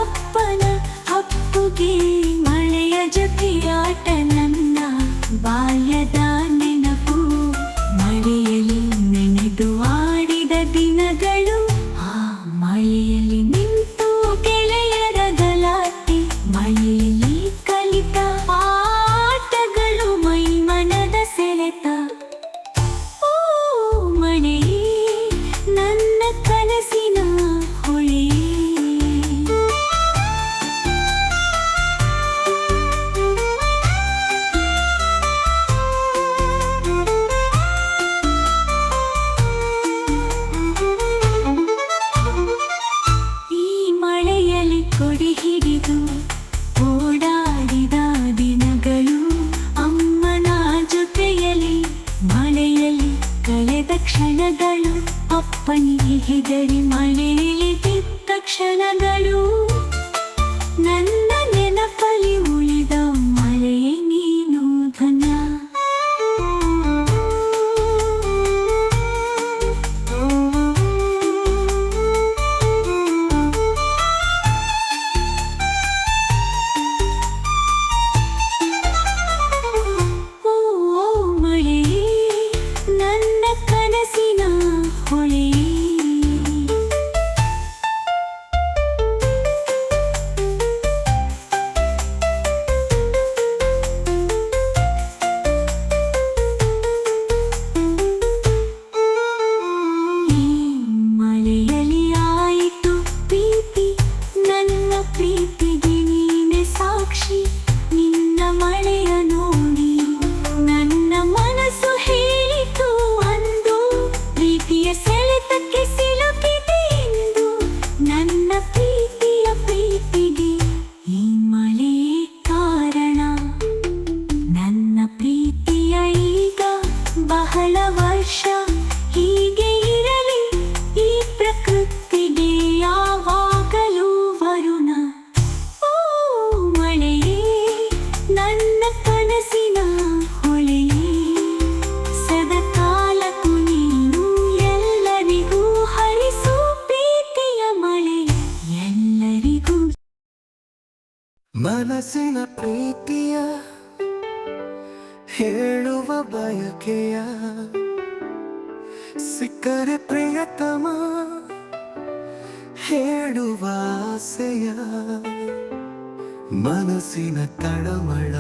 ಅಪ್ಪನ ಅಪ್ಪುಗೆ ಮಳೆಯ ಜೊತೆಯಾಟ ನನ್ನ ಬಾಲ್ಯದ ನೆನಪು. ಮಳೆಯಲ್ಲಿ ನೆನೆದು ಆಡಿದ ದಿನಗಳು, ಆ ಮಳೆಯಲ್ಲಿ ನಿಂತು ಗೆಳೆಯರ ಗಲಾಟೆ, ಮಳೆಯಲ್ಲಿ ಕಲಿತ ಆಟಗಳು, ಮೈ ಮನದ ಸೆಳೆತ. ಓ ಮಳೆಯೇ ನನ್ನ ಕನಸಿನ ಹೊಳೆ. ಕೊಡಿ ಹಿಡಿದು ಓಡಾಡಿದ ದಿನಗಳು, ಅಮ್ಮನ ಜೊತೆಯಲ್ಲಿ ಮಳೆಯಲ್ಲಿ ಕಳೆದ ಕ್ಷಣಗಳು, ಅಪ್ಪನಿಗೆ ಹೆದರಿ ಮಳೆಯಲ್ಲಿ ಬಿದ್ದ ಕ್ಷಣಗಳು. ನನ್ನ ನೆನಪಲ್ಲಿ ಉಳಿದ ಮಳೆಯೇ ನೀನು ಧನ. ಪ್ರೀತಿಗೆ ನೀನೆ ಸಾಕ್ಷಿ, ನಿನ್ನ ಮಳೆಯ ನೋಡಿ ನನ್ನ ಮನಸ್ಸು ಹೇಳಿತು ಅಂದು, ಪ್ರೀತಿಯ ಸೆಳೆತಕ್ಕೆ ಸಿಲುಕಿದೆ ಎಂದು. ನನ್ನ ಪ್ರೀತಿಗೆ ಈ ಮಳೆಯೇ ಕಾರಣ. ನನ್ನ ಪ್ರೀತಿಯ ಈಗ ಬಹಳ ವರ್ಷ ಹೀಗೆ ಇರಲಿ, ಈ ಪ್ರಕೃತಿಗೆ ಯಾವಾಗಲೂ ವರುಣ. ಓ ಮಳೆಯೇ ನನ್ನ ಕನಸಿನ ಹೊಳೆಯೇ, ಸದಾಕಾಲಕ್ಕೂ ನೀನು ಎಲ್ಲರಿಗೂ ಹರಿಸು ಪ್ರೀತಿಯ ಮಳೆ ಎಲ್ಲರಿಗೂ. ಮನಸ್ಸಿನ ಪ್ರೀತಿಯ ಹೇಳುವ ಬಯಕೆಯ, ಸಿಕ್ಕರೆ ಪ್ರಿಯತಮ ಹೇಳುವ ಆಸೆಯ. ಮನಸ್ಸಿನ ತಳಮಳ,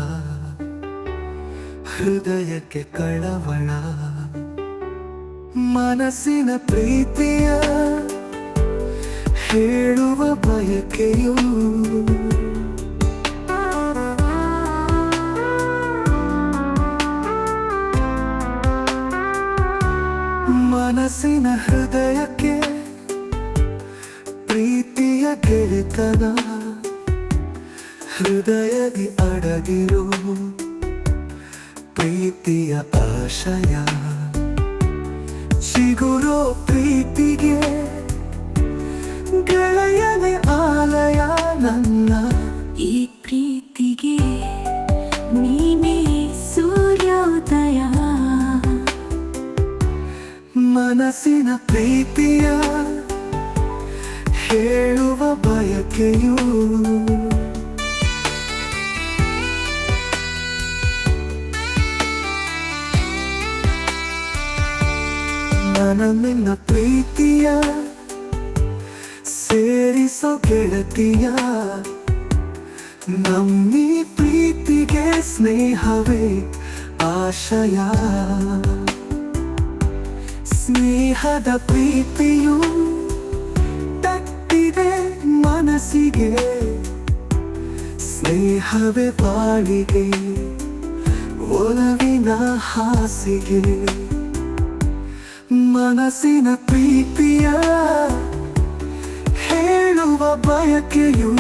ಹೃದಯಕ್ಕೆ ಕಳವಳ. ಮನಸ್ಸಿನ ಪ್ರೀತಿಯ ಹೇಳುವ ಬಯಕೆಯು, ಮನಸ್ಸಿನ ಹೃದಯಕ್ಕೆ ಪ್ರೀತಿಯ ಗೆಳೆತನ. ಹೃದಯದಿ ಅಡಗಿರು ಪ್ರೀತಿಯ ಆಶಯ, ಚಿಗುರೋ ಪ್ರೀತಿಗೆ ಗೆಳೆಯನೇ ಆಲಯ ನನ್ನ. ಈ ಪ್ರೀತಿಗೆ ನೀನೇ ಸೂರ್ಯೋದಯ. ಮನಸ್ಸಿನ ಪ್ರೀತಿಯ ಹೇಳುವ ಬಯಕೆಯು, ನಿನ್ನ ಪ್ರೀತಿಯ ಸೇರಿಸೋ ಗೆಳತಿಯ. ನಮ್ಮೀ ಪ್ರೀತಿಗೆ ಸ್ನೇಹವೇ ಆಶಯ. ಸ್ನೇಹದ ಪ್ರೀತಿಯು ತಟ್ಟಿದೆ ಮನಸ್ಸಿಗೆ, ಸ್ನೇಹವೇ ಬಾಳಿಗೆ ಒಲವಿನ ಹಾಸಿಗೆ. ಮನಸ್ಸಿನ ಪ್ರೀತಿಯ ಹೇಳುವ ಬಯಕೆಯು,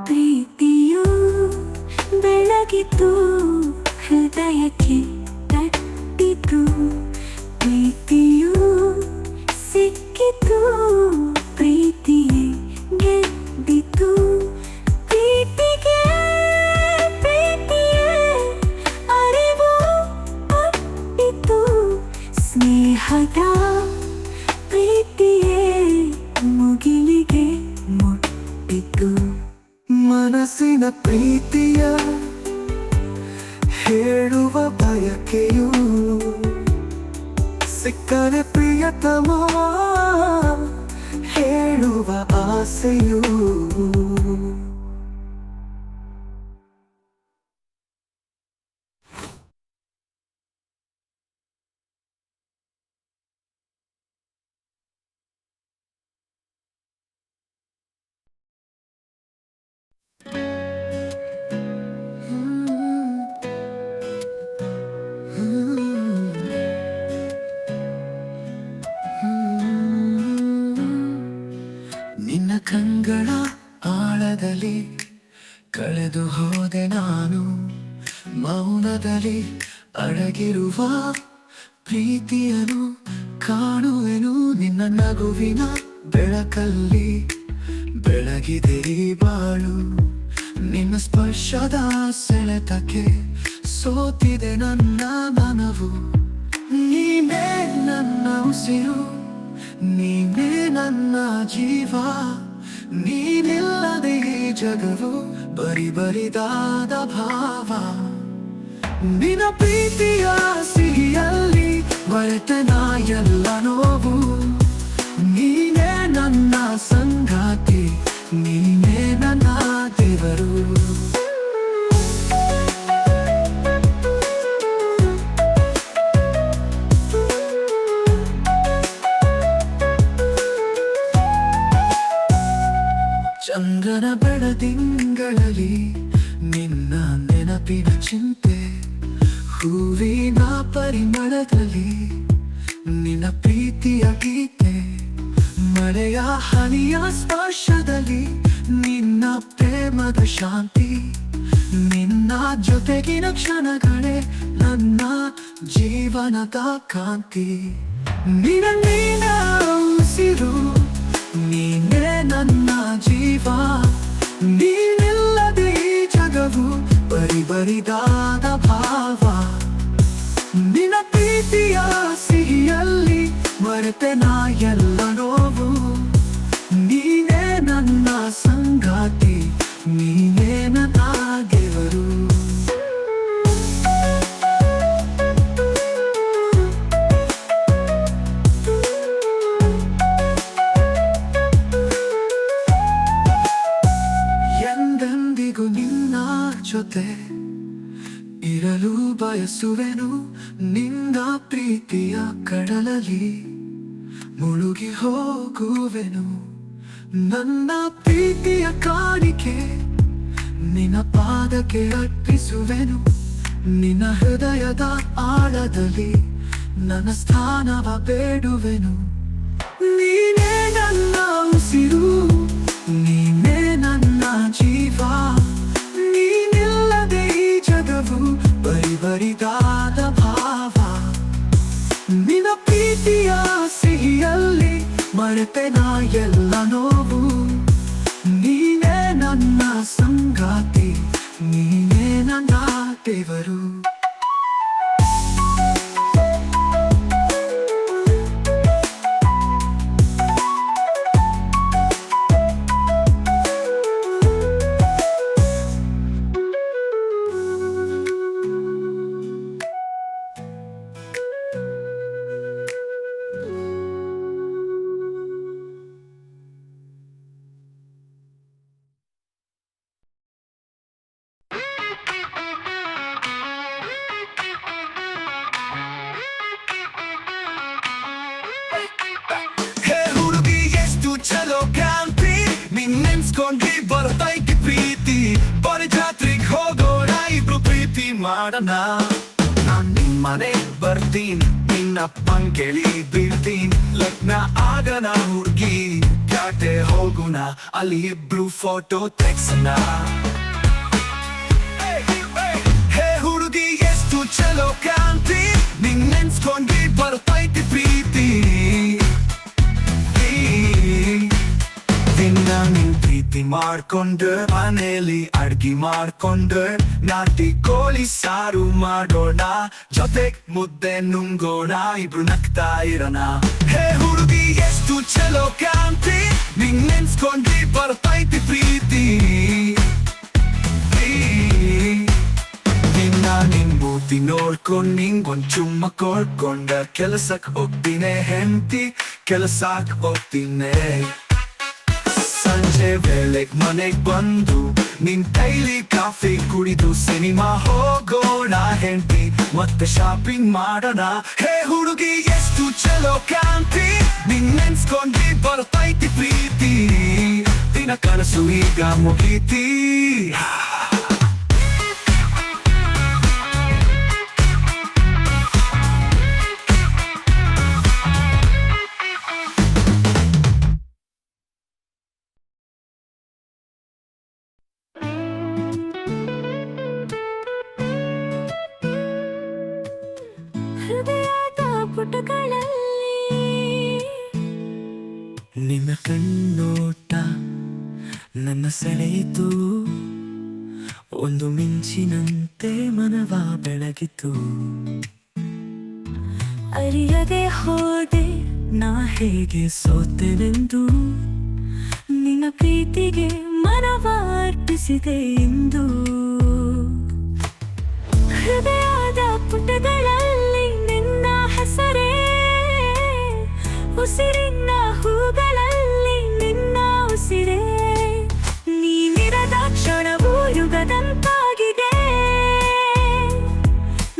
ಪ್ರೀತಿಯು ಬೆಳಗಿತು ಹೃದಯಕ್ಕೆ ತಟ್ಟಿತು, ಪ್ರೀತಿಯು ಸಿಕ್ಕಿತು ಪ್ರೀತಿಯೇ ಮನಸ್ಸಿನ ಪ್ರೀತಿಯ ಹೇಳುವ ಬಯಕೆಯು ಸಿಕ್ಕರೆ ಪ್ರಿಯತಮ ಹೇಳುವ ಆಸೆಯು ನಿನ್ನ ಕಂಗಳ ಆಳದಲ್ಲಿ ಕಳೆದು ಹೋದೆ ನಾನು ಮೌನದಲ್ಲಿ ಅಡಗಿರುವ ಪ್ರೀತಿಯನ್ನು ಕಾಣುವೆನು ನಿನ್ನ ನಗುವಿನ ಬೆಳಕಲ್ಲಿ ಬೆಳಗಿದೆ ಈ ಬಾಳು ನಿನ್ನ ಸ್ಪರ್ಶದ ಸೆಳೆತಕ್ಕೆ ಸೋತಿದೆ ನನ್ನ ಮನವು ನೀನೇ ನನ್ನ ಉಸಿರು ನೀನೇ ನನ್ನ ಜೀವ ನೀನಿಲ್ಲದೆ ಈ ಜಗವು ಬರಿ ಬರಿದಾದ ಭಾವ ನಿನ್ನ ಪ್ರೀತಿಯ ಸಿಹಿಯಲ್ಲಿ ಮರೆತನ ಎಲ್ಲ ನೋವು ನೀನೇ ನನ್ನ ಸಂಗಾತಿ ನೀನೇ ನನ್ನ ದೇವರು ಚಂದ್ರನ ಬೆಳದಿಂಗಳಲ್ಲಿ ನಿನ್ನ ನೆನಪಿನ ಚಿಂತೆ ಹೂವಿನ ಪರಿಮಳದಲ್ಲಿ ನಿನ್ನ ಪ್ರೀತಿಯ ಗೀತೆ ಮಳೆಯ ಹನಿಯ ಸ್ಪರ್ಶದಲ್ಲಿ ನಿನ್ನ ಪ್ರೇಮದ ಶಾಂತಿ ನಿನ್ನ ಜೊತೆಗಿನ ಕ್ಷಣಗಳೇ ನನ್ನ ಜೀವನದ ಕಾಂತಿ ನಿನ್ನ ಉಸಿರು ನೀನೇ ನನ್ನ ಜೀವ ನೀನಿಲ್ಲದೆ ಈ ಜಗವು ಬರಿ ಬರಿದಾದ ಭಾವ ನಿನ್ನ ಪ್ರೀತಿಯ ಸಿಹಿಯಲ್ಲಿ ಮರೆತೆನ ಎಲ್ಲ ನೋವು ನೀನೇ ನನ್ನ ಸಂಗಾತಿ ನೀನೇ ನನ್ನ ದೇವರು ಎಂದೆಂದಿಗೂ ನಿನ್ನ ಜೊತೆ ಇರಲು ಬಯಸುವೆನು ನಿನ್ನ ಪ್ರೀತಿಯ ಕಡಲಲ್ಲಿ ಮುಳುಗಿ ಹೋಗುವೆನು ನನ್ನ ಪ್ರೀತಿಯ ಕಾಣಿಕೆ ನಿನ್ನ ಪಾದಕ್ಕೆ ಅರ್ಪಿಸುವೆನು ನಿನ್ನ ಹೃದಯದ ಆಳದಲ್ಲಿ ನನ್ನ ಸ್ಥಾನವ ಬೇಡುವೆನು ನೀನೇ ನನ್ನ ಉಸಿರು ನೀನೇ ನನ್ನ ಜೀವ ನೀನಿಲ್ಲದೆ ಈ ಜಗವು ಬರಿ ಬರಿದಾದ ಭಾವ ನಿನ್ನ ಪ್ರೀತಿಯ ಸಿಹಿಯಲ್ಲಿ ಮರೆತೆನ ಎಲ್ಲ ನೋವು ನೀನೇ ನನ್ನ ಸಂಗಾತಿ ನೀನೇ ನನ್ನ ದೇವರು ಚಲೋ ಕಾಂತಿ ನಿನ್ನೆನ್ಸ್ಕೊಂಡ್ರಿ ಬರತೈತಿ ಪ್ರೀತಿ ಬರೀ ಜಾತ್ರೆಗ್ ಹೋಗೋಣ ಇಬ್ರು ಪ್ರೀತಿ ಮಾಡೋಣ ನಾನ್ ನಿಮ್ಮನೆ ಬರ್ತೀನಿ ನಿನ್ನಪ್ಪನ್ ಕೇಳಿ ಬೀಳ್ತೀನಿ ಲಗ್ನ ಆಗನ ಹುಡ್ಗಿ ಯಾಕೆ ಹೋಗುಣ ಅಲ್ಲಿ ಇಬ್ರು ಫೋಟೋ ತೆಗ್ಸೋಣ ಹೇ ಹುಡುಗಿ ಎಷ್ಟು ಚಲೋ ಕಾಂತಿ ನಿನ್ನೆನ್ಸ್ಕೊಂಡ್ರಿ ಬರತೈತಿ ಪ್ರೀತಿ ದಿನ ನಿನ್ ಪ್ರೀತಿ ಮಾಡ್ಕೊಂಡು ಮನೇಲಿ ಅಡ್ಗಿ ಮಾಡ್ಕೊಂಡು ನಾಟಿ ಕೋಳಿ ಸಾರು ಮಾಡೋಣ ಜೊತೆಗ್ ಮುದ್ದೆ ನುಂಗೋಣ ಇಬ್ರು ನಗ್ತಾ ಇರೋಣ ಹೇ ಹುಡುಗಿ ಎಷ್ಟು ಚಲೋ ಕಾಂತಿ ನಿನ್ ನೆನ್ಸ್ಕೊಂಡ್ರಿ ಬರ್ತೈತಿ ಪ್ರೀತಿ ಮಾಡ್ಕೊಂಡ್ ನಿಂಗೊಂದ್ ಚುಮ್ಮ ಕೊಡ್ಕೊಂಡ ಕೆಲಸಕ್ ಹೋಗ್ತೀನಿ ಹೆಂಡತಿ ಕೆಲಸಕ್ ಹೋಗ್ತೀನಿ ಸಂಜೆ ವೇಳೆಗ್ ಮನೆಗ್ ಬಂದು ನಿನ್ ಕೈಲಿ ಕಾಫಿ ಕುಡಿದು ಸಿನಿಮಾ ಹೋಗೋಣ ಹೆಂಡತಿ ಮತ್ತೆ ಶಾಪಿಂಗ್ ಮಾಡೋಣ ಹೇ ಹುಡುಗಿ ಎಷ್ಟು ಚಲೋ ಕಾಂತಿ ನಿನ್ ನೆನ್ಸ್ಕೊಂಡಿ ಬರ್ತೈತಿ ಪ್ರೀತಿ ದಿನ ಕನಸು ಈಗ ಮುಗೀತಿ ಹೃದಯದ ಪುಟಗಳಲ್ಲಿ ನಿನ್ನ ಕಣ್ಣೋಟ ನನ್ನ ಸೆಳೆಯಿತು ಒಂದು ಮಿಂಚಿನಂತೆ ಮನವ ಬೆಳಗಿತು ಅರಿಯದೆ ಹೋದೆ ನಾ ಹೇಗೆ ಸೋತೆನೆಂದು ನಿನ್ನ ಪ್ರೀತಿಗೆ ಮನವ ಅರ್ಪಿಸಿದೆ ಎಂದು ಹೃದಯದ ಪುಟಗಳಲ್ಲಿ ನಿನ್ನ ಹೆಸರೇ ಉಸಿರಿನ ಹೂಗಳಲ್ಲಿ ನಿನ್ನ ಉಸಿರೇ ನೀನಿರದ ಕ್ಷಣವು ಯುಗದಂತಾಗಿದೆ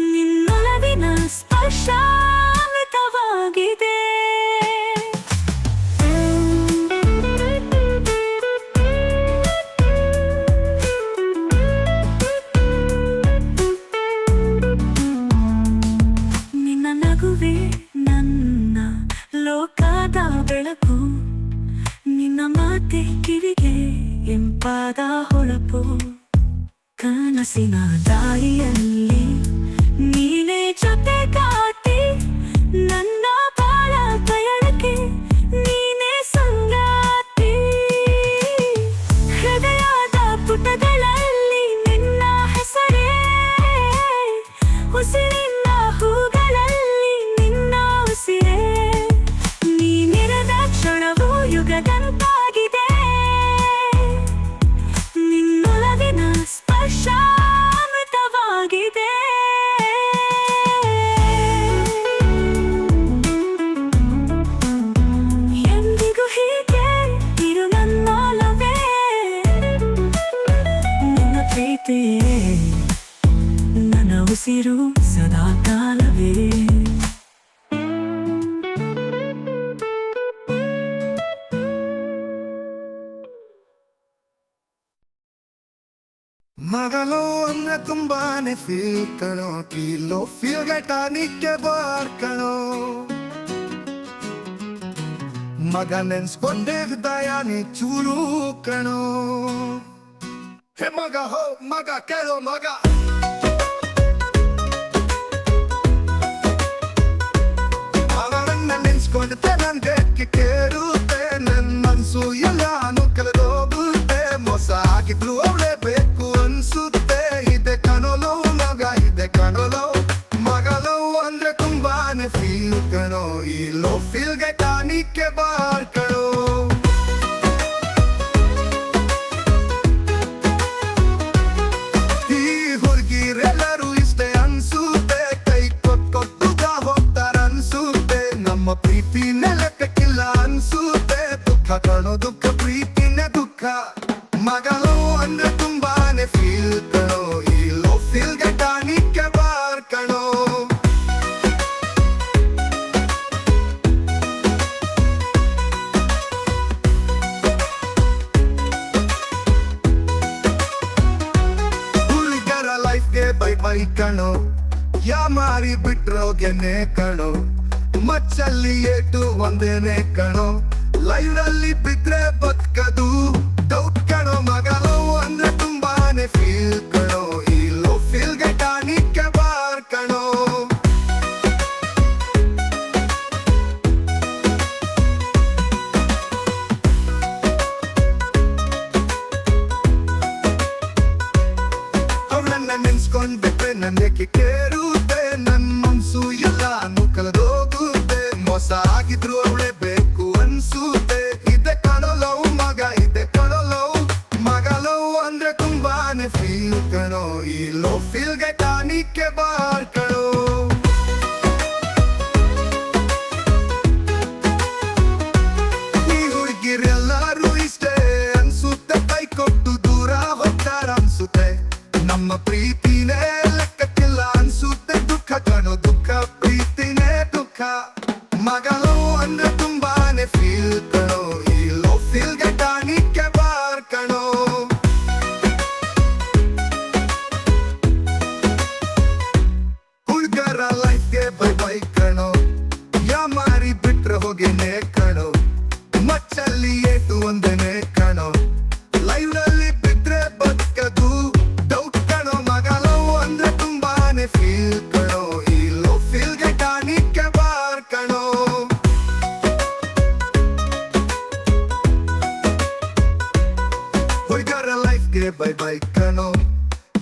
ನಿನ್ನೊಲವಿನ ಸ್ಪರ್ಶ ಅಮೃತವಾಗಿದೆ ನಿನ್ನ ನಗುವೆ ನನ್ನ ಲೋಕದ ಬೆಳಕು ನಿನ್ನ ಮಾತೆ ಕಿವಿಗೆ ಇಂಪಾದ ಹೊಳಪು ಕನಸಿನ ದಾರಿಯಲ್ಲಿ ನೀನೇ ಜೊತೆಗಾತಿ ನನ್ನ ಬಾಳ ಪಯಣಕ್ಕೆ ನೀನೇ ಸಂಗಾತಿ ಹೃದಯದ ಪುಟಗಳಲ್ಲಿ ನಿನ್ನ ಹೆಸರೇ ಉಸಿರಿನ ಹೂಗಳಲ್ಲಿ ನಿನ್ನ ಉಸಿರೇ ನೀನಿರದ ಕ್ಷಣವು ಯುಗದಂತಾಗಿದೆ ನಿನ್ನೊಲವಿನ ಸ್ಪರ್ಶ ಅಮೃತವಾಗಿದೆ ಎಂದಿಗೂ ಹೀಗೆ ಇರು ನನ್ನೊಲವೇ ನಿನ್ನ ಪ್ರೀತಿಯೇ ನನ್ನ ಉಸಿರು ಸದಾ ಕಾಲವೇ ಮಗಳು ಅಂದ್ರೆ ತುಂಬಾನೇ ಫೀಲ್ ಕಣೋ ಕಿಲೋ ಫೀಲ್ ಟಾನಿಕ್ಕೆ ಬಾರ್ಕಣೋ ಮಗ ನೆನ್ಸ್ಕೊಂಡೆ ಹೃದಯ ನೀ ಚೂರು ಕಣೋ ಹೇ ಮಗ ಹೋ ಮಗ ಕೇಳೋ ಮಗ ಅವರನ್ನ ನೆನ್ಸ್ಕೊಂಡೆ ನನ್ಗೆ ಕೇಳುತ್ತೆ ನನ್ ಮನ್ಸು ಎಲ್ಲಾನು ಕಳೆದೋಗುತ್ತೆ ಮೋಸ ಆಗಿದ್ರು ಅವಳೇ ಬೇಕು ಅನ್ಸುತ್ತೆ ಇದೆ ಕಣೋಲೋ ಮಗ ಇದೆ ಕಣೋಲೋ ಮಗಲೋ ಅಂದ್ರೆ ತುಂಬಾನೇ ಫೀಲ್ ಕಣೋ ಈ ಲೋ ಫೀಲ್ಗೆ ಟಾನಿಕ್ಕೆ ಬಾರ್ ಕಣೋ ಈ ಹುಡುಗಿರೆಲ್ಲರೂ ಇಷ್ಟೇ ಅನ್ಸುತ್ತೆ ಕೈ ಕೊಟ್ಟುಗ ಹೋಗ್ತಾರ ಅನ್ಸುತ್ತೆ ನಮ್ಮ ಪ್ರೀತಿ ನೆಲಕ್ಕಿಲ್ಲ ಅನ್ಸುತ್ತೆ ದುಃಖ ಕಣೋ ದುಃಖ ಪ್ರೀತಿನೇ ದುಃಖ ಮಗಳು ಅಂದ್ರೆ ತುಂಬಾನೇ ಫೀಲ್ ಕಣೋ ಈ ಲೋ ಫೀಲ್ಗೆ ಟಾನಿಕ್ಕೆ ಬಾರ್ ಕಣೋ ಹುಡುಗರ ಲೈಫ್ಗೆ ಬೈ ಬೈ ಕಣೋ ಯಾ ಮಾರಿ ಬಿಟ್ರೋಗೆನೆ ಕಣೋ ಮಚ್ಚಲ್ಲಿ ಏಟು ಒಂದೇನೆ ಕಣೋ ಲೈವ್ನಲ್ಲಿ ಬಿದ್ರೆ ಬದುಕದು ಡೌಟ್ ಕಣೋ ಮಗಲೋ ಅಂದ್ರೆ ತುಂಬಾನೇ ಫೀಲ್ ಕಣೋ ಈ ಲೋ ಫೀಲ್ಗೆ ಟಾನಿಕ್ಕೆ ಬಾರ್ ಕಣೋ ಅವಳನ್ನ ನೆನ್ಸ್ಕೊಂಡ್ಬಿಟ್ರೆ ನನಗೆ ಕೇರುತ್ತೆ ನನ್ ಮನ್ಸು ಎಲ್ಲಾನು ಕಳೆದೋಗುತ್ತೆ ಮೋಸ ಆಗಿದ್ರು ಅವಳೇ ಬೇಕು ಅನ್ಸುತ್ತೆ ಇದೆ ಕಣೋಲೋ ಮಗ ಇದೆ ಕಣೋಲೋ ಮಗಲೋ ಅಂದ್ರೆ ತುಂಬಾನೇ ಫೀಲ್ ಕಣೋ ಈ ಲೋ ಫೀಲ್ಗೆ ಟಾನಿಕ್ಕೆ ಬಾರ್ ಕಣೋ ಫ್ರೆಂಡ್ಸ್ಗೆ ಬೈ ಬೈ ಕಣೋ,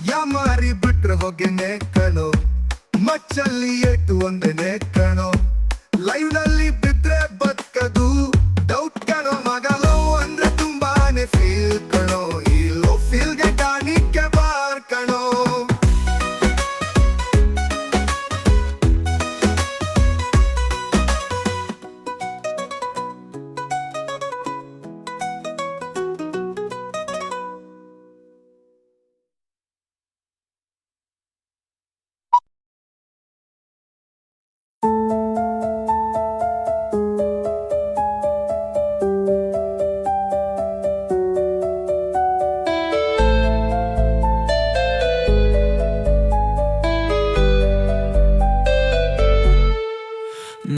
ಯಾಮಾರಿ ಬಿಟ್ರೆ ಹೊಗೆನೆ ಕಣೋ, ಮಚ್ಚಲ್ಲಿ ಏಟು ಒಂದೇನೆ ಕಣೋ, ಲೈವ್ ನಲ್ಲಿ ಬಿದ್ರೆ ಬದುಕದು ಡೌಟ್ ಕಣೋ ಮಗ. ಲವ್ ಅಂದ್ರೆ ತುಂಬಾನೇ ಫೀಲ್ ಕಣೋ, ಈ ಲೋ ಫೀಲ್ಗೆ ಕಾಣಿಕೆ ಬಾರ್ ಕಣೋ.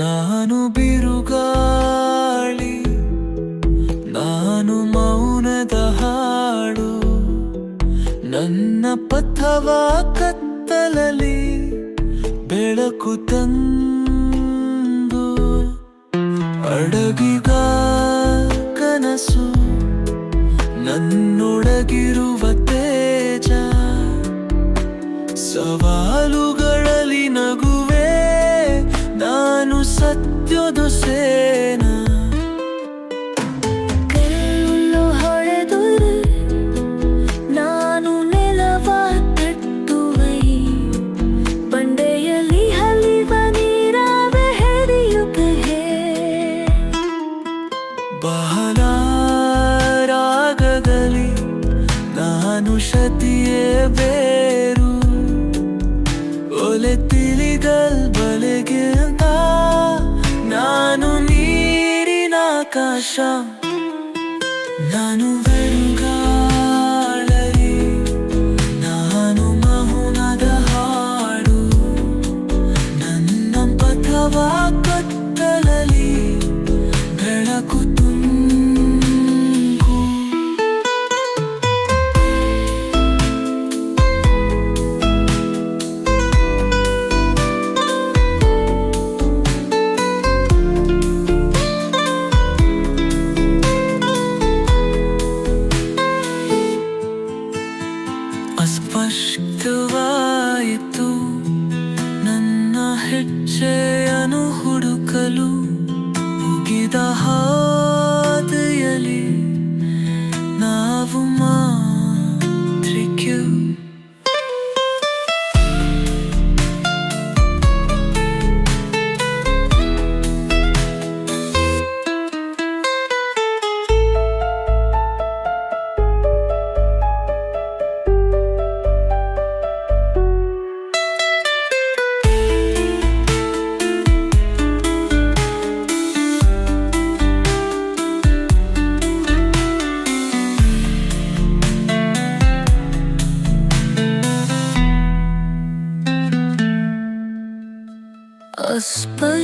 ನಾನು ಬಿರುಗಾಳಿ, ನಾನು ಮೌನದ ಹಾಡು, ನನ್ನ ಪಥವ ಕತ್ತಲಲ್ಲಿ ಬೆಳಕು ತಂದು ಅಡಗಿಗ ಕನಸು, ನನ್ನೊಳಗಿರುವ ತೇಜ, ಸವಾಲುಗಳಲ್ಲಿ ನಗುವೆ ನಾನು ಸತ್ಯದ ಸೇನ. ಕಲ್ಲು ಹೊಡೆದರೆ ನಾನು ನೆಲವ ತಟ್ಟುವೆ, ಬಂಡೆಯಲ್ಲಿ ಹರಿವ ನೀರಾವೆ ಹರಿಯುತ್ತವೆ. ಬಹಳ ರಾಗದಲ್ಲಿ ನಾನು ಶತಿಯೇ ಬೇರು, ಒಲೆ ತಿಳಿಗಲ್ ಬಲೆಗೆ ಅಂತ ನಾನು ನೀರಿನ ಆಕಾಶ. ನಾನು ಬೆರುಗಾಳಿ, ನಾನು ಮೌನದ ಹಾಡು, ನನ್ನ ಪಥವ ಕತ್ತಲಲ್ಲಿ ಬೆಳಕು ತುಂಬು. ಅಸ್ಪಷ್ಟವಾಯಿತು ನನ್ನ ಹೆಜ್ಜೆಯನ್ನು ಹುಡುಕಲು, ಮುಗಿದ ಹಾದಿಯಲ್ಲಿ ನಾವು ಮಾತ್ರಿಕೆ.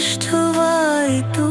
ಅಸ್ಪಷ್ಟವಾಯಿತು